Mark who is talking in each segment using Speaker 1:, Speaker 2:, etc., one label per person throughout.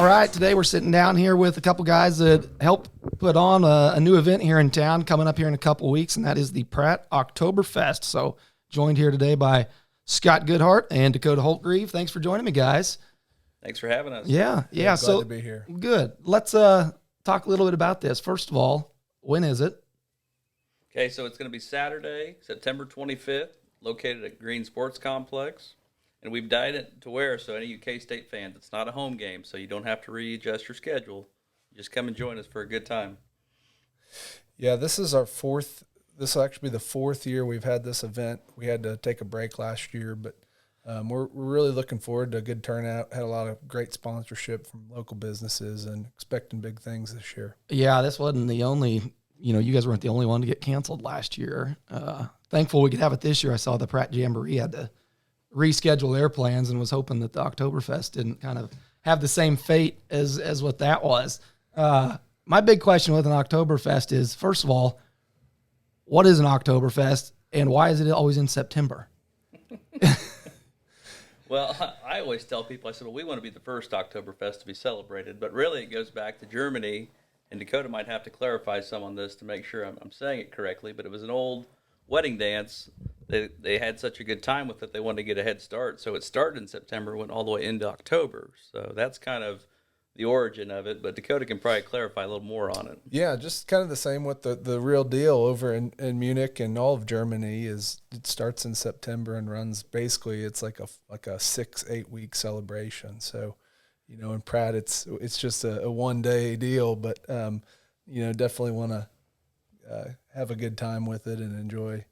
Speaker 1: All right, today we're sitting down here with a couple guys that helped put on a new event here in town coming up here in a couple weeks, and that is the Pratt Oktoberfest. So joined here today by Scott Goodheart and Dakota Holtgrieve. Thanks for joining me, guys.
Speaker 2: Thanks for having us.
Speaker 1: Yeah.
Speaker 3: Glad to be here.
Speaker 1: Good. Let's talk a little bit about this. First of all, when is it?
Speaker 2: Okay, so it's going to be Saturday, September 25th, located at Green Sports Complex. And we've dyed it to where, so any UK State fans, it's not a home game, so you don't have to readjust your schedule. Just come and join us for a good time.
Speaker 3: Yeah, this is our fourth. This will actually be the fourth year we've had this event. We had to take a break last year, but we're really looking forward to a good turnout. Had a lot of great sponsorship from local businesses and expecting big things this year.
Speaker 1: Yeah, this wasn't the only, you guys weren't the only one to get canceled last year. Thankful we could have it this year. I saw the Pratt Jamboree had to reschedule their plans and was hoping that the Oktoberfest didn't kind of have the same fate as what that was. My big question with an Oktoberfest is, first of all, what is an Oktoberfest and why is it always in September?
Speaker 2: Well, I always tell people, I said, well, we want to be the first Oktoberfest to be celebrated, but really it goes back to Germany, and Dakota might have to clarify some on this to make sure I'm saying it correctly, but it was an old wedding dance. They had such a good time with it, they wanted to get a head start. So it started in September, went all the way into October. So that's kind of the origin of it, but Dakota can probably clarify a little more on it.
Speaker 3: Yeah, just kind of the same with the real deal over in Munich and all of Germany is it starts in September and runs basically it's like a 6-8 week celebration. So, in Pratt it's just a 1 day deal, but definitely want to have a good time with it and enjoy.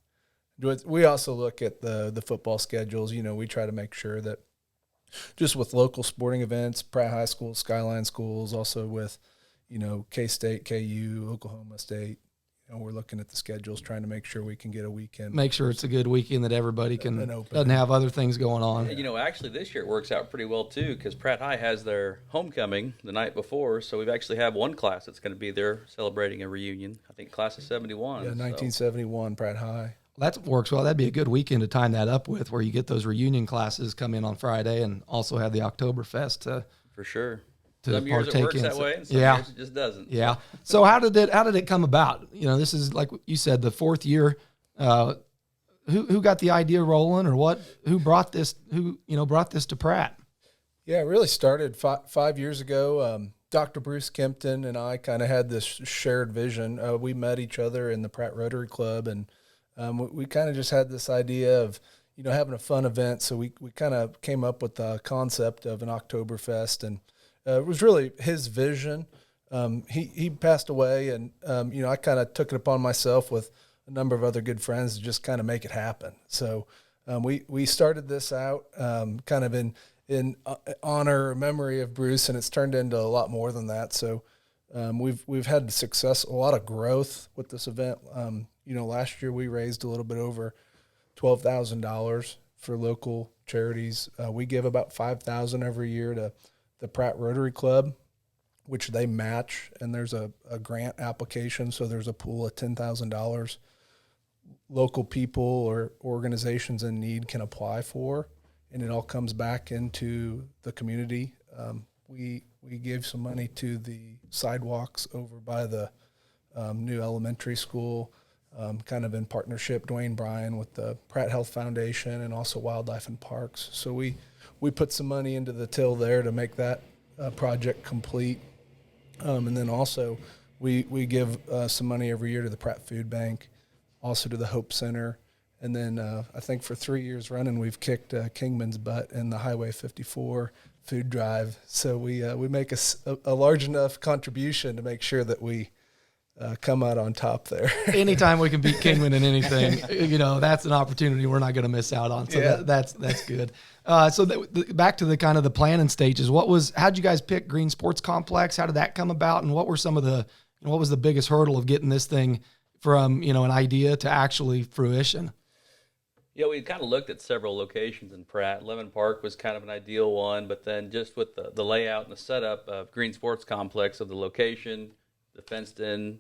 Speaker 3: We also look at the football schedules. We try to make sure that just with local sporting events, Pratt High School, Skyline Schools, also with, K-State, KU, Oklahoma State, we're looking at the schedules, trying to make sure we can get a weekend.
Speaker 1: Make sure it's a good weekend that everybody doesn't have other things going on.
Speaker 2: Actually this year it works out pretty well too, because Pratt High has their homecoming the night before, so we've actually have one class that's going to be there celebrating a reunion. I think class of 71.
Speaker 3: Yeah, 1971 Pratt High.
Speaker 1: That works well. That'd be a good weekend to time that up with, where you get those reunion classes come in on Friday and also have the Oktoberfest
Speaker 2: for sure.
Speaker 1: To
Speaker 2: some years it works that way, and some years it just doesn't.
Speaker 1: Yeah. So how did it come about? This is, like you said, the fourth year. Who got the idea rolling, or what? Who brought this? Who brought this to Pratt?
Speaker 3: Yeah, it really started 5 years ago. Dr. Bruce Kempton and I kind of had this shared vision. We met each other in the Pratt Rotary Club, and we kind of just had this idea of, having a fun event. So we kind of came up with the concept of an Oktoberfest, and it was really his vision. He passed away, and, I kind of took it upon myself with a number of other good friends to just kind of make it happen. So we started this out kind of in honor or memory of Bruce, and it's turned into a lot more than that. So we've had success, a lot of growth with this event. Last year we raised a little bit over $12,000 for local charities. We give about $5,000 every year to the Pratt Rotary Club, which they match, and there's a grant application, so there's a pool of $10,000 local people or organizations in need can apply for, and it all comes back into the community. We gave some money to the sidewalks over by the new elementary school, kind of in partnership, Dwayne Bryan with the Pratt Health Foundation and also Wildlife and Parks. So we put some money into the till there to make that project complete. And then also we give some money every year to the Pratt Food Bank, also to the Hope Center. And then I think for 3 years running, we've kicked Kingman's butt in the Highway 54 food drive. So we make a large enough contribution to make sure that we come out on top there.
Speaker 1: Anytime we can beat Kingman in anything, that's an opportunity we're not going to miss out on. So
Speaker 3: yeah.
Speaker 1: that's good. Back to the kind of the planning stages. How'd you guys pick Green Sports Complex? How did that come about? And what was the biggest hurdle of getting this thing from, an idea to actually fruition?
Speaker 2: Yeah, we kind of looked at several locations in Pratt. Lemon Park was kind of an ideal one, but then just with the layout and the setup of Green Sports Complex, of the location, the fenced-in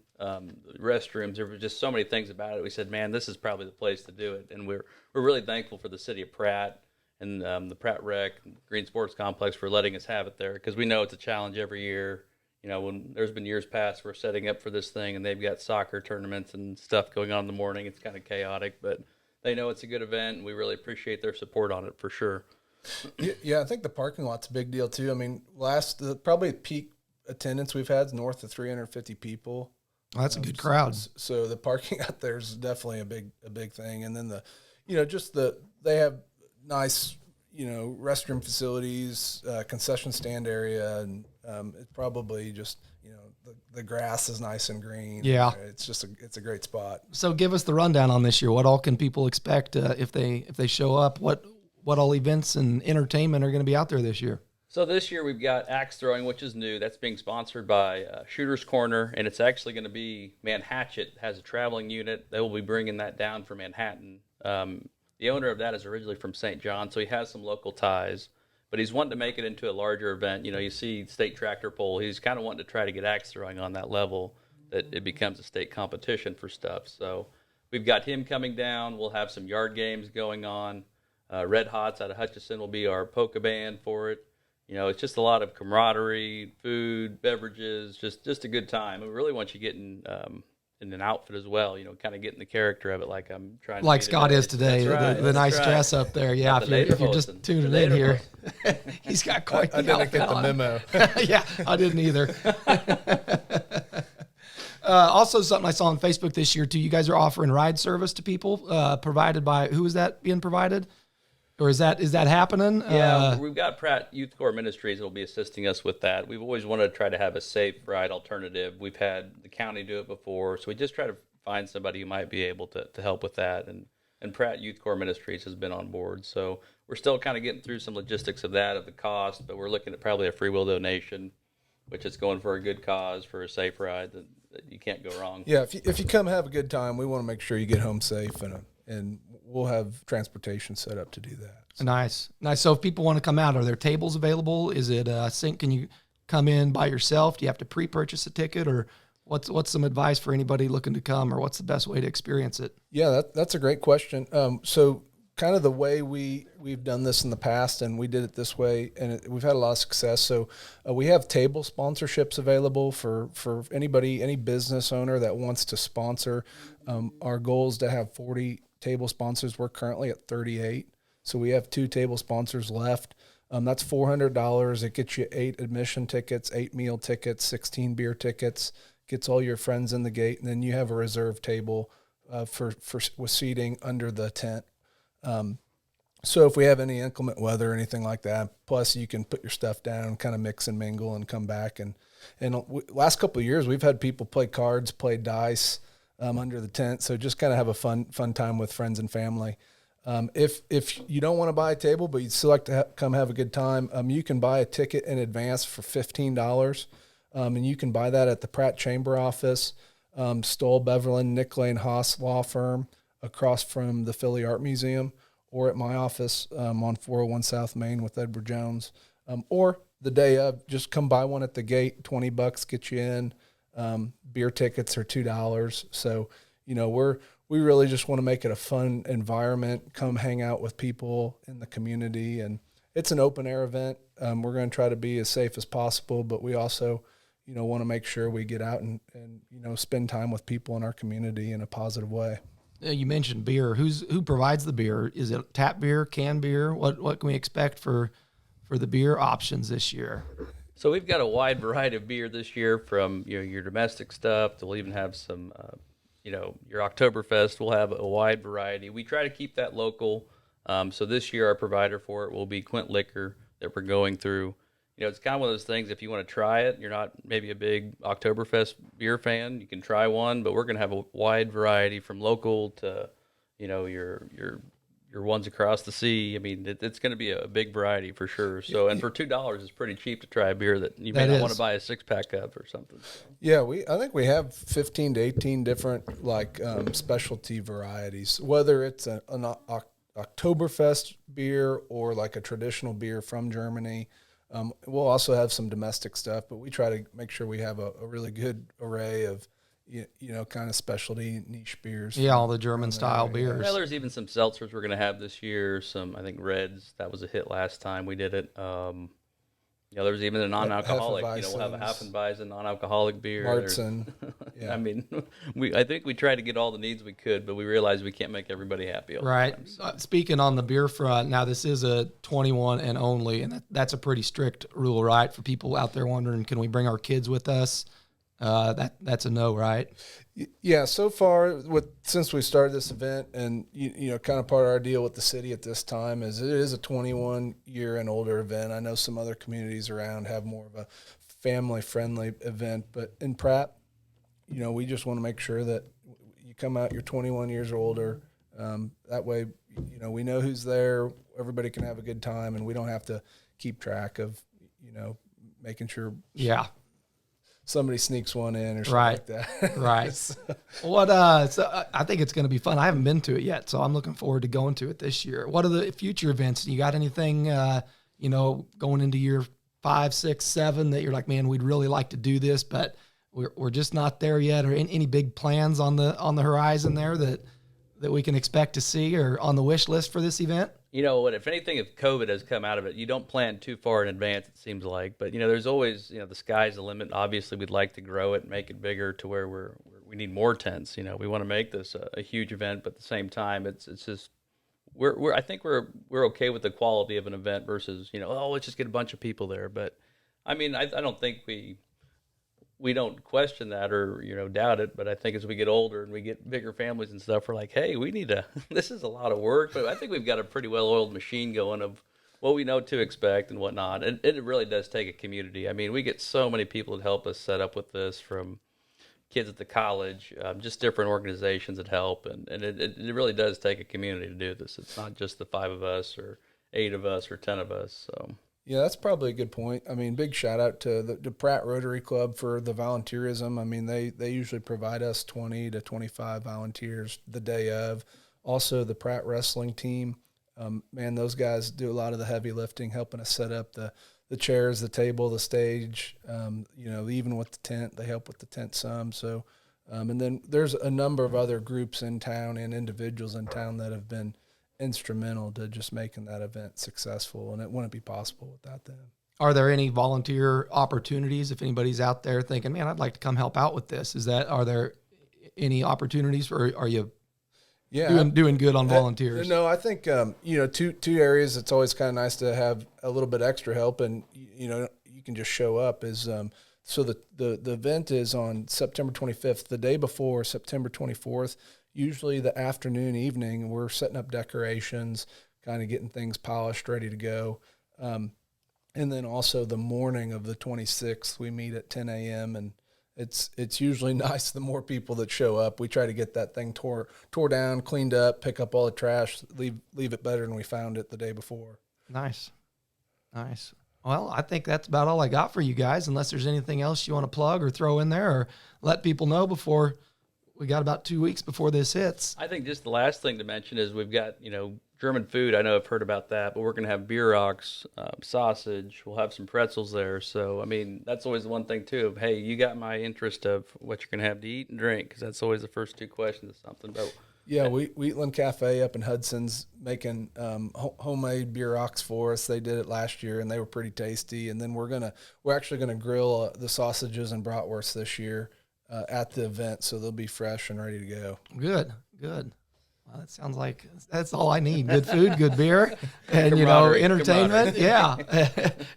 Speaker 2: restrooms, there were just so many things about it. We said, man, this is probably the place to do it. And we're really thankful for the city of Pratt and the Pratt Rec Green Sports Complex for letting us have it there, because we know it's a challenge every year. When there's been years past we're setting up for this thing and they've got soccer tournaments and stuff going on in the morning, it's kind of chaotic, but they know it's a good event, and we really appreciate their support on it for sure.
Speaker 3: Yeah, I think the parking lot's a big deal too. I mean, probably peak attendance we've had is north of 350 people.
Speaker 1: Well, that's a good crowd.
Speaker 3: So the parking out there is definitely a big thing. And then they have nice, restroom facilities, concession stand area, and it's probably just, the grass is nice and green.
Speaker 1: Yeah.
Speaker 3: It's a great spot.
Speaker 1: So give us the rundown on this year. What all can people expect if they show up? What all events and entertainment are going to be out there this year?
Speaker 2: So this year we've got axe throwing, which is new. That's being sponsored by Shooter's Corner, and it's actually going to be Manhatchet has a traveling unit. They will be bringing that down from Manhattan. The owner of that is originally from St. John, so he has some local ties. But he's wanting to make it into a larger event. You see State Tractor Pull. He's kind of wanting to try to get axe throwing on that level that it becomes a state competition for stuff. So we've got him coming down. We'll have some yard games going on. Red Hots out of Hutchinson will be our polka band for it. It's just a lot of camaraderie, food, beverages, just a good time. We really want you getting in an outfit as well, kind of getting the character of it, like I'm trying to
Speaker 1: like
Speaker 2: be
Speaker 1: Scott
Speaker 2: today.
Speaker 1: is today, the nice dress up there. Yeah, if you're just tuning in here, he's got quite the
Speaker 3: I didn't get the
Speaker 1: on.
Speaker 3: memo.
Speaker 1: Yeah, I didn't either. Also, something I saw on Facebook this year too. You guys are offering ride service to people, provided by who is that being provided? Or is that happening?
Speaker 2: Yeah, we've got Pratt Youth Corps Ministries that will be assisting us with that. We've always wanted to try to have a safe ride alternative. We've had the county do it before, so we just try to find somebody who might be able to help with that. And Pratt Youth Corps Ministries has been on board. So we're still kind of getting through some logistics of the cost, but we're looking at probably a free will donation, which is going for a good cause, for a safe ride that you can't go wrong.
Speaker 3: Yeah, if you come have a good time, we want to make sure you get home safe, and we'll have transportation set up to do that. So.
Speaker 1: Nice. So if people want to come out, are there tables available? Is it sync? Can you come in by yourself? Do you have to pre-purchase a ticket, or what's some advice for anybody looking to come, or what's the best way to experience it?
Speaker 3: Yeah, that's a great question. So kind of the way we've done this in the past, and we did it this way, and we've had a lot of success. So we have table sponsorships available for anybody, any business owner that wants to sponsor. Our goal is to have 40 table sponsors. We're currently at 38. So we have 2 table sponsors left. That's $400. It gets you 8 admission tickets, 8 meal tickets, 16 beer tickets, gets all your friends in the gate, and then you have a reserved table with seating under the tent. So if we have any inclement weather or anything like that, plus you can put your stuff down, kind of mix and mingle and come back. And last couple of years, we've had people play cards, play dice under the tent. So just kind of have a fun time with friends and family. If you don't want to buy a table, but you'd still like to come have a good time, you can buy a ticket in advance for $15. And you can buy that at the Pratt Chamber office, Stoll, Beverland, Nick Lane Haas Law Firm across from the Philly Art Museum, or at my office on 401 South Main with Edward Jones, or the day of, just come buy one at the gate, $20 get you in. Beer tickets are $2. So, we really just want to make it a fun environment. Come hang out with people in the community, and it's an open air event. We're going to try to be as safe as possible, but we also, want to make sure we get out and spend time with people in our community in a positive way.
Speaker 1: You mentioned beer. Who provides the beer? Is it tap beer, canned beer? What can we expect for the beer options this year?
Speaker 2: So we've got a wide variety of beer this year, from your domestic stuff to we'll even have some your Oktoberfest. We'll have a wide variety. We try to keep that local. So this year our provider for it will be Quint Liquor that we're going through. It's kind of one of those things, if you want to try it, you're not maybe a big Oktoberfest beer fan, you can try one, but we're going to have a wide variety from local to, your ones across the sea. I mean, it's going to be a big variety for sure. So, and for $2, it's pretty cheap to try a beer that you may not want to buy a 6-pack of or something.
Speaker 3: Yeah, I think we have 15 to 18 different specialty varieties, whether it's an Oktoberfest beer or like a traditional beer from Germany. We'll also have some domestic stuff, but we try to make sure we have a really good array of, kind of specialty niche beers.
Speaker 1: Yeah, all the German style beers.
Speaker 2: Well, there's even some seltzers we're going to have this year. Some, I think, Reds. That was a hit last time we did it. There's even a non-alcoholic. We'll have a Hefeweizen non-alcoholic beer.
Speaker 3: Martzen. Yeah.
Speaker 2: I mean, I think we tried to get all the needs we could, but we realized we can't make everybody happy all
Speaker 1: right.
Speaker 2: the time. So.
Speaker 1: Speaking on the beer front, now this is a 21 and only, and that's a pretty strict rule, right? For people out there wondering, can we bring our kids with us? That's a no, right?
Speaker 3: Yeah. So far, since we started this event, and kind of part of our deal with the city at this time is it is a 21 year and older event. I know some other communities around have more of a family friendly event, but in Pratt, we just want to make sure that you come out, you're 21 years or older. That way, we know who's there. Everybody can have a good time, and we don't have to keep track of, making sure.
Speaker 1: Yeah.
Speaker 3: Somebody sneaks one in or something like that.
Speaker 1: Right. So I think it's going to be fun. I haven't been to it yet, so I'm looking forward to going to it this year. What are the future events? You got anything, going into year 5, 6, 7 that you're like, man, we'd really like to do this, but we're just not there yet? Or any big plans on the horizon there that we can expect to see or on the wish list for this event?
Speaker 2: If anything, if COVID has come out of it, you don't plan too far in advance, it seems like. But, there's always, the sky's the limit. Obviously, we'd like to grow it and make it bigger to where we need more tents. We want to make this a huge event, but at the same time, it's just, I think we're okay with the quality of an event versus, let's just get a bunch of people there. But, I mean, I don't think we don't question that or, doubt it. But I think as we get older and we get bigger families and stuff, we're like, hey, we need this is a lot of work. But I think we've got a pretty well-oiled machine going of what we know to expect and whatnot. And it really does take a community. I mean, we get so many people that help us set up with this, from kids at the college, just different organizations that help. And it really does take a community to do this. It's not just the 5 of us or 8 of us or 10 of us. So.
Speaker 3: Yeah, that's probably a good point. I mean, big shout out to the Pratt Rotary Club for the volunteerism. I mean, they usually provide us 20 to 25 volunteers the day of. Also, the Pratt wrestling team, those guys do a lot of the heavy lifting, helping us set up the chairs, the table, the stage. Even with the tent, they help with the tent some. So, and then there's a number of other groups in town and individuals in town that have been instrumental to just making that event successful, and it wouldn't be possible without them.
Speaker 1: Are there any volunteer opportunities if anybody's out there thinking, man, I'd like to come help out with this? Are there any opportunities, or are you doing good on volunteers?
Speaker 3: No, I think two areas it's always kind of nice to have a little bit extra help, and you can just show up is so the event is on September 25th. The day before, September 24th, usually the afternoon, evening, we're setting up decorations, kind of getting things polished, ready to go. And then also the morning of the 26th, we meet at 10 a.m. and it's usually nice the more people that show up. We try to get that thing tore down, cleaned up, pick up all the trash, leave it better than we found it the day before.
Speaker 1: Nice. Well, I think that's about all I got for you guys, unless there's anything else you want to plug or throw in there or let people know before. We got about 2 weeks before this hits.
Speaker 2: I think just the last thing to mention is we've got, German food. I know I've heard about that, but we're going to have beer rocks, sausage. We'll have some pretzels there. So, I mean, that's always the one thing, too, of, hey, you got my interest of what you're going to have to eat and drink, because that's always the first 2 questions of something. But
Speaker 3: yeah, Wheatland Cafe up in Hudson's making homemade beer rocks for us. They did it last year, and they were pretty tasty. And then we're actually going to grill the sausages and bratwurst this year at the event, so they'll be fresh and ready to go.
Speaker 1: Good. Well, that sounds like that's all I need. Good food, good beer, and entertainment. Yeah,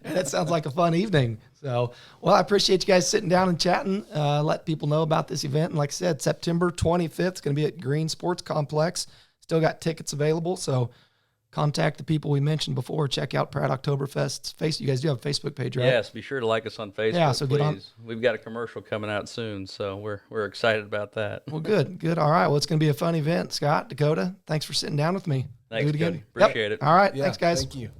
Speaker 1: and it sounds like a fun evening. So, well, I appreciate you guys sitting down and chatting. Let people know about this event. And like I said, September 25th, it's going to be at Green Sports Complex. Still got tickets available, so contact the people we mentioned before. Check out Pratt Oktoberfest's You guys do have a Facebook page, right?
Speaker 2: Yes, be sure to like us on Facebook.
Speaker 1: Yeah, so
Speaker 2: please.
Speaker 1: Get on.
Speaker 2: We've got a commercial coming out soon, so we're excited about that.
Speaker 1: Well, good. All right. Well, it's going to be a fun event. Scott, Dakota, thanks for sitting down with me.
Speaker 2: Thanks,
Speaker 1: do it again.
Speaker 2: Cody. Appreciate it.
Speaker 1: All right.
Speaker 3: Yeah,
Speaker 1: thanks, guys.
Speaker 3: Thank you.